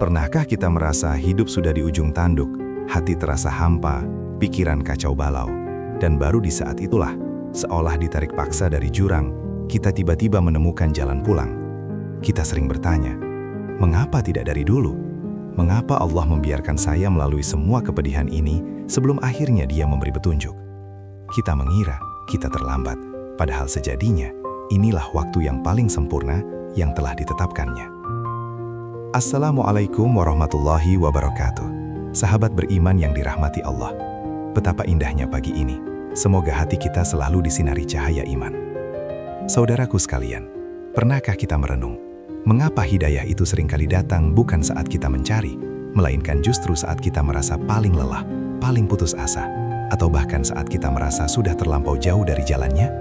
Pernahkah kita merasa hidup sudah di ujung tanduk, hati terasa hampa, pikiran kacau balau, dan baru di saat itulah, seolah ditarik paksa dari jurang, kita tiba-tiba menemukan jalan pulang. Kita sering bertanya, mengapa tidak dari dulu? Mengapa Allah membiarkan saya melalui semua kepedihan ini sebelum akhirnya Dia memberi petunjuk? Kita mengira kita terlambat, padahal sejatinya inilah waktu yang paling sempurna yang telah ditetapkannya. Assalamualaikum warahmatullahi wabarakatuh. Sahabat beriman yang dirahmati Allah. Betapa indahnya pagi ini. Semoga hati kita selalu disinari cahaya iman. Saudaraku sekalian, pernahkah kita merenung, mengapa hidayah itu seringkali datang bukan saat kita mencari, melainkan justru saat kita merasa paling lelah, paling putus asa, atau bahkan saat kita merasa sudah terlampau jauh dari jalannya?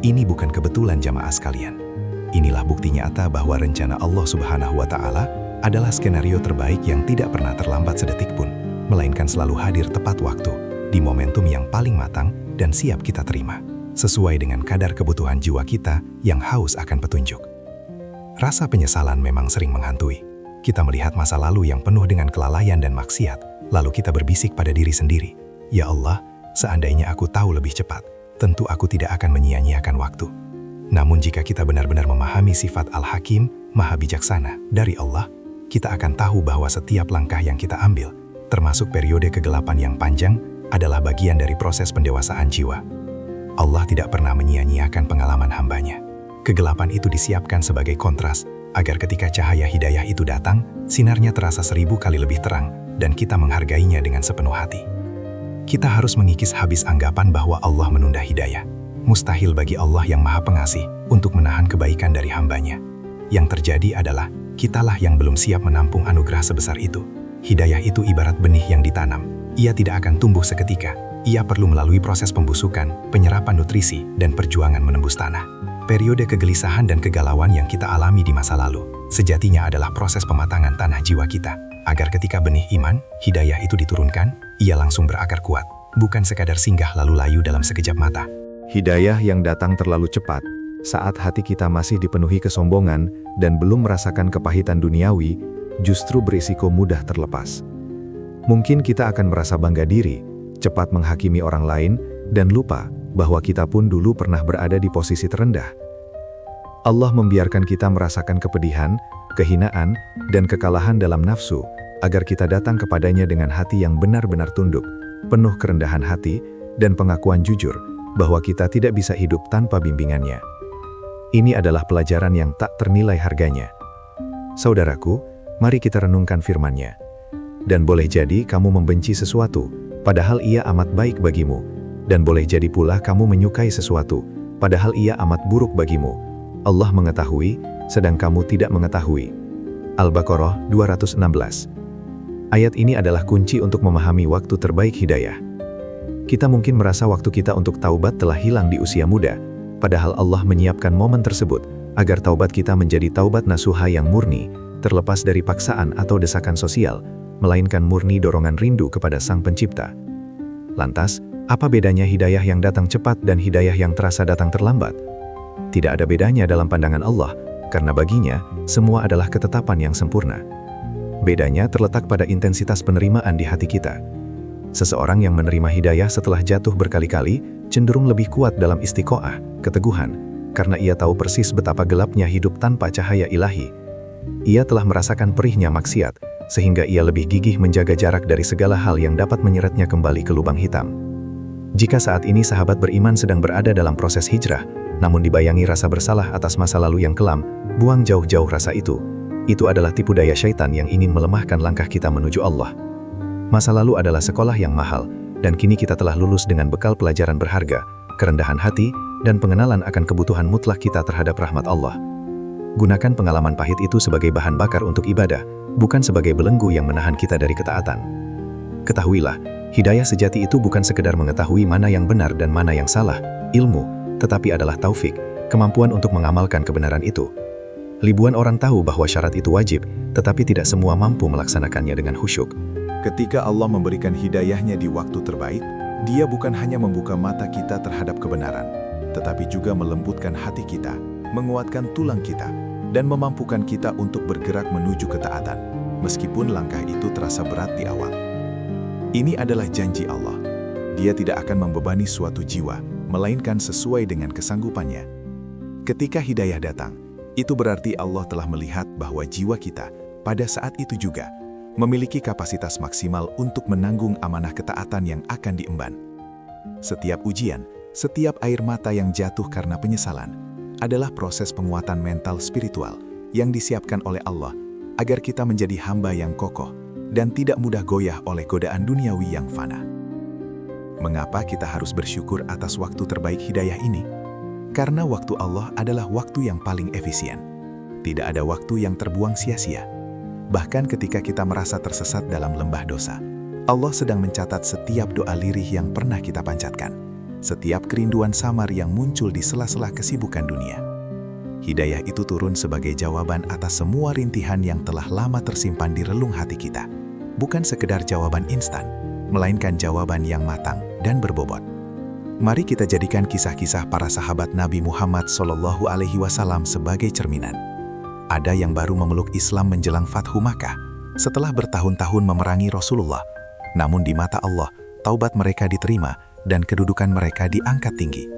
Ini bukan kebetulan jamaah sekalian. Inilah bukti nyata bahwa rencana Allah Subhanahu wa Ta'ala adalah skenario terbaik yang tidak pernah terlambat sedetik pun, melainkan selalu hadir tepat waktu, di momentum yang paling matang dan siap kita terima, sesuai dengan kadar kebutuhan jiwa kita yang haus akan petunjuk. Rasa penyesalan memang sering menghantui. Kita melihat masa lalu yang penuh dengan kelalaian dan maksiat, lalu kita berbisik pada diri sendiri, "Ya Allah, seandainya aku tahu lebih cepat, tentu aku tidak akan menyia-nyiakan waktu." Namun jika kita benar-benar memahami sifat Al-Hakim, Maha Bijaksana, dari Allah, kita akan tahu bahwa setiap langkah yang kita ambil, termasuk periode kegelapan yang panjang, adalah bagian dari proses pendewasaan jiwa. Allah tidak pernah menyia-nyiakan pengalaman hambanya. Kegelapan itu disiapkan sebagai kontras, agar ketika cahaya hidayah itu datang, sinarnya terasa 1000 kali lebih terang, dan kita menghargainya dengan sepenuh hati. Kita harus mengikis habis anggapan bahwa Allah menunda hidayah. Mustahil bagi Allah yang Maha Pengasih untuk menahan kebaikan dari hambanya. Yang terjadi adalah, kitalah yang belum siap menampung anugerah sebesar itu. Hidayah itu ibarat benih yang ditanam. Ia tidak akan tumbuh seketika. Ia perlu melalui proses pembusukan, penyerapan nutrisi, dan perjuangan menembus tanah. Periode kegelisahan dan kegalauan yang kita alami di masa lalu, sejatinya adalah proses pematangan tanah jiwa kita, agar ketika benih iman, hidayah itu diturunkan, ia langsung berakar kuat, bukan sekadar singgah lalu layu dalam sekejap mata. Hidayah yang datang terlalu cepat, saat hati kita masih dipenuhi kesombongan dan belum merasakan kepahitan duniawi, justru berisiko mudah terlepas. Mungkin kita akan merasa bangga diri, cepat menghakimi orang lain, dan lupa bahwa kita pun dulu pernah berada di posisi terendah. Allah membiarkan kita merasakan kepedihan, kehinaan, dan kekalahan dalam nafsu, agar kita datang kepadanya dengan hati yang benar-benar tunduk, penuh kerendahan hati, dan pengakuan jujur, bahwa kita tidak bisa hidup tanpa bimbingannya. Ini adalah pelajaran yang tak ternilai harganya. Saudaraku, mari kita renungkan firman-Nya. Dan boleh jadi kamu membenci sesuatu, padahal ia amat baik bagimu. Dan boleh jadi pula kamu menyukai sesuatu, padahal ia amat buruk bagimu. Allah mengetahui, sedang kamu tidak mengetahui. Al-Baqarah 216. Ayat ini adalah kunci untuk memahami waktu terbaik hidayah. Kita mungkin merasa waktu kita untuk taubat telah hilang di usia muda, padahal Allah menyiapkan momen tersebut agar taubat kita menjadi taubat nasuha yang murni, terlepas dari paksaan atau desakan sosial, melainkan murni dorongan rindu kepada Sang Pencipta. Lantas, apa bedanya hidayah yang datang cepat dan hidayah yang terasa datang terlambat? Tidak ada bedanya dalam pandangan Allah, karena baginya, semua adalah ketetapan yang sempurna. Bedanya terletak pada intensitas penerimaan di hati kita. Seseorang yang menerima hidayah setelah jatuh berkali-kali cenderung lebih kuat dalam istiqoah, keteguhan, karena ia tahu persis betapa gelapnya hidup tanpa cahaya ilahi. Ia telah merasakan perihnya maksiat, sehingga ia lebih gigih menjaga jarak dari segala hal yang dapat menyeretnya kembali ke lubang hitam. Jika saat ini sahabat beriman sedang berada dalam proses hijrah, namun dibayangi rasa bersalah atas masa lalu yang kelam, buang jauh-jauh rasa itu. Itu adalah tipu daya syaitan yang ingin melemahkan langkah kita menuju Allah. Masa lalu adalah sekolah yang mahal, dan kini kita telah lulus dengan bekal pelajaran berharga, kerendahan hati, dan pengenalan akan kebutuhan mutlak kita terhadap rahmat Allah. Gunakan pengalaman pahit itu sebagai bahan bakar untuk ibadah, bukan sebagai belenggu yang menahan kita dari ketaatan. Ketahuilah, hidayah sejati itu bukan sekedar mengetahui mana yang benar dan mana yang salah, ilmu, tetapi adalah taufik, kemampuan untuk mengamalkan kebenaran itu. Ribuan orang tahu bahwa syarat itu wajib, tetapi tidak semua mampu melaksanakannya dengan khusyuk. Ketika Allah memberikan hidayahnya di waktu terbaik, Dia bukan hanya membuka mata kita terhadap kebenaran, tetapi juga melembutkan hati kita, menguatkan tulang kita, dan memampukan kita untuk bergerak menuju ketaatan. meskipun langkah itu terasa berat di awal. Ini adalah janji Allah. Dia tidak akan membebani suatu jiwa, melainkan sesuai dengan kesanggupannya. Ketika hidayah datang, itu berarti Allah telah melihat bahwa jiwa kita pada saat itu juga memiliki kapasitas maksimal untuk menanggung amanah ketaatan yang akan diemban. Setiap ujian, setiap air mata yang jatuh karena penyesalan, adalah proses penguatan mental spiritual yang disiapkan oleh Allah agar kita menjadi hamba yang kokoh dan tidak mudah goyah oleh godaan duniawi yang fana. Mengapa kita harus bersyukur atas waktu terbaik hidayah ini? Karena waktu Allah adalah waktu yang paling efisien. Tidak ada waktu yang terbuang sia-sia. Bahkan ketika kita merasa tersesat dalam lembah dosa, Allah sedang mencatat setiap doa lirih yang pernah kita panjatkan, setiap kerinduan samar yang muncul di sela-sela kesibukan dunia. Hidayah itu turun sebagai jawaban atas semua rintihan yang telah lama tersimpan di relung hati kita. Bukan sekedar jawaban instan, melainkan jawaban yang matang dan berbobot. Mari kita jadikan kisah-kisah para sahabat Nabi Muhammad SAW sebagai cerminan. Ada yang baru memeluk Islam menjelang Fathu Makkah, setelah bertahun-tahun memerangi Rasulullah. Namun di mata Allah, taubat mereka diterima dan kedudukan mereka diangkat tinggi.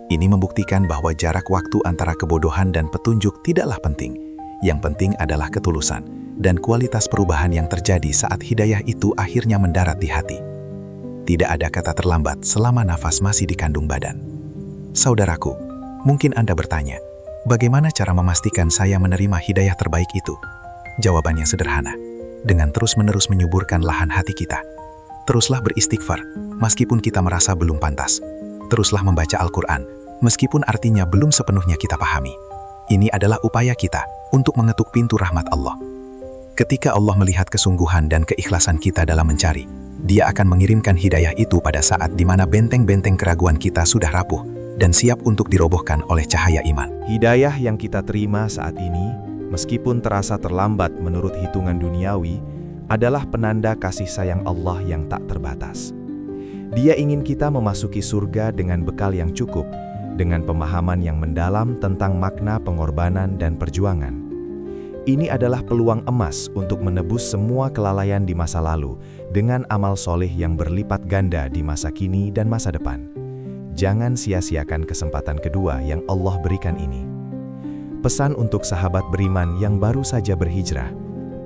Ini membuktikan bahwa jarak waktu antara kebodohan dan petunjuk tidaklah penting. Yang penting adalah ketulusan dan kualitas perubahan yang terjadi saat hidayah itu akhirnya mendarat di hati. Tidak ada kata terlambat selama nafas masih dikandung badan. Saudaraku, mungkin Anda bertanya, bagaimana cara memastikan saya menerima hidayah terbaik itu? Jawabannya sederhana, dengan terus-menerus menyuburkan lahan hati kita. Teruslah beristighfar, meskipun kita merasa belum pantas. Teruslah membaca Al-Quran, meskipun artinya belum sepenuhnya kita pahami. Ini adalah upaya kita untuk mengetuk pintu rahmat Allah. Ketika Allah melihat kesungguhan dan keikhlasan kita dalam mencari, Dia akan mengirimkan hidayah itu pada saat di mana benteng-benteng keraguan kita sudah rapuh dan siap untuk dirobohkan oleh cahaya iman. Hidayah yang kita terima saat ini, meskipun terasa terlambat menurut hitungan duniawi, adalah penanda kasih sayang Allah yang tak terbatas. Dia ingin kita memasuki surga dengan bekal yang cukup, dengan pemahaman yang mendalam tentang makna pengorbanan dan perjuangan. Ini adalah peluang emas untuk menebus semua kelalaian di masa lalu dengan amal soleh yang berlipat ganda di masa kini dan masa depan. Jangan sia-siakan kesempatan kedua yang Allah berikan ini. Pesan untuk sahabat beriman yang baru saja berhijrah,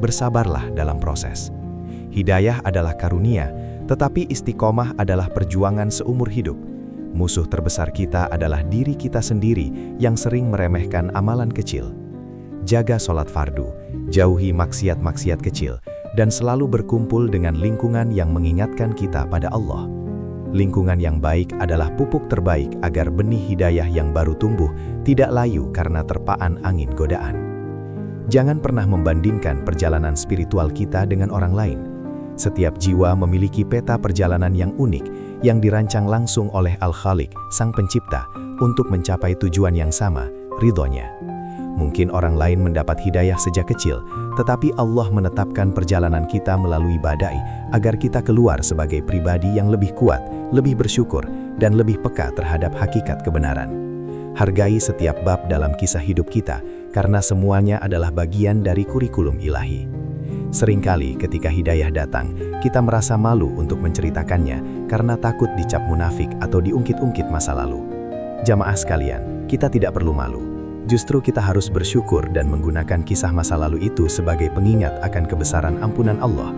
bersabarlah dalam proses. Hidayah adalah karunia, tetapi istiqomah adalah perjuangan seumur hidup. Musuh terbesar kita adalah diri kita sendiri yang sering meremehkan amalan kecil. Jaga sholat fardu, jauhi maksiat-maksiat kecil, dan selalu berkumpul dengan lingkungan yang mengingatkan kita pada Allah. Lingkungan yang baik adalah pupuk terbaik agar benih hidayah yang baru tumbuh tidak layu karena terpaan angin godaan. Jangan pernah membandingkan perjalanan spiritual kita dengan orang lain. Setiap jiwa memiliki peta perjalanan yang unik yang dirancang langsung oleh Al-Khaliq, Sang Pencipta, untuk mencapai tujuan yang sama, ridhonya. Mungkin orang lain mendapat hidayah sejak kecil, tetapi Allah menetapkan perjalanan kita melalui badai agar kita keluar sebagai pribadi yang lebih kuat, lebih bersyukur, dan lebih peka terhadap hakikat kebenaran. Hargai setiap bab dalam kisah hidup kita, karena semuanya adalah bagian dari kurikulum ilahi. Seringkali ketika hidayah datang, kita merasa malu untuk menceritakannya karena takut dicap munafik atau diungkit-ungkit masa lalu. Jamaah sekalian, kita tidak perlu malu. Justru kita harus bersyukur dan menggunakan kisah masa lalu itu sebagai pengingat akan kebesaran ampunan Allah.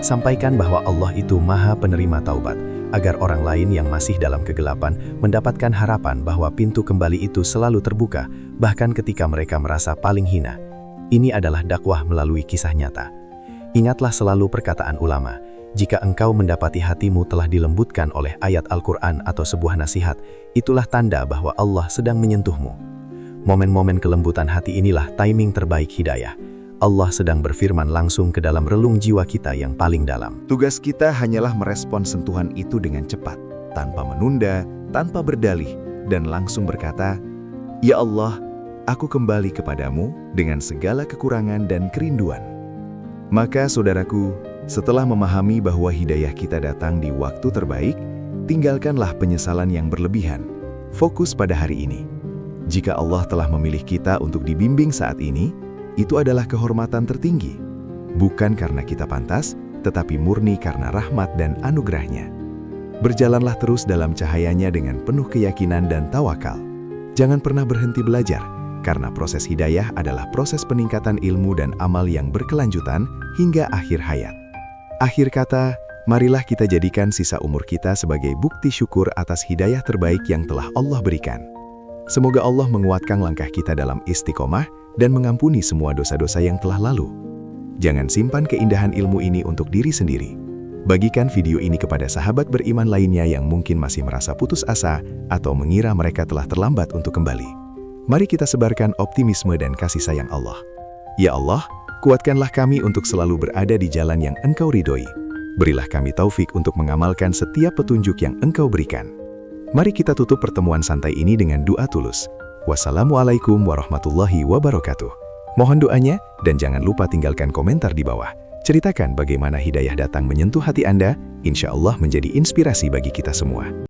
Sampaikan bahwa Allah itu Maha Penerima Taubat, agar orang lain yang masih dalam kegelapan mendapatkan harapan bahwa pintu kembali itu selalu terbuka, bahkan ketika mereka merasa paling hina. Ini adalah dakwah melalui kisah nyata. Ingatlah selalu perkataan ulama, jika engkau mendapati hatimu telah dilembutkan oleh ayat Al-Quran atau sebuah nasihat, itulah tanda bahwa Allah sedang menyentuhmu. Momen-momen kelembutan hati inilah timing terbaik hidayah. Allah sedang berfirman langsung ke dalam relung jiwa kita yang paling dalam. Tugas kita hanyalah merespon sentuhan itu dengan cepat, tanpa menunda, tanpa berdalih, dan langsung berkata, "Ya Allah, aku kembali kepadamu dengan segala kekurangan dan kerinduan." Maka saudaraku, setelah memahami bahwa hidayah kita datang di waktu terbaik, tinggalkanlah penyesalan yang berlebihan. Fokus pada hari ini. Jika Allah telah memilih kita untuk dibimbing saat ini, itu adalah kehormatan tertinggi. bukan karena kita pantas, tetapi murni karena rahmat dan anugerahnya. Berjalanlah terus dalam cahayanya dengan penuh keyakinan dan tawakal. Jangan pernah berhenti belajar, karena proses hidayah adalah proses peningkatan ilmu dan amal yang berkelanjutan hingga akhir hayat. Akhir kata, marilah kita jadikan sisa umur kita sebagai bukti syukur atas hidayah terbaik yang telah Allah berikan. Semoga Allah menguatkan langkah kita dalam istiqomah dan mengampuni semua dosa-dosa yang telah lalu. Jangan simpan keindahan ilmu ini untuk diri sendiri. Bagikan video ini kepada sahabat beriman lainnya yang mungkin masih merasa putus asa atau mengira mereka telah terlambat untuk kembali. Mari kita sebarkan optimisme dan kasih sayang Allah. Ya Allah, kuatkanlah kami untuk selalu berada di jalan yang Engkau ridhoi. Berilah kami taufik untuk mengamalkan setiap petunjuk yang Engkau berikan. Mari kita tutup pertemuan santai ini dengan doa tulus. Wassalamualaikum warahmatullahi wabarakatuh. Mohon doanya dan jangan lupa tinggalkan komentar di bawah. Ceritakan bagaimana hidayah datang menyentuh hati Anda, insya Allah menjadi inspirasi bagi kita semua.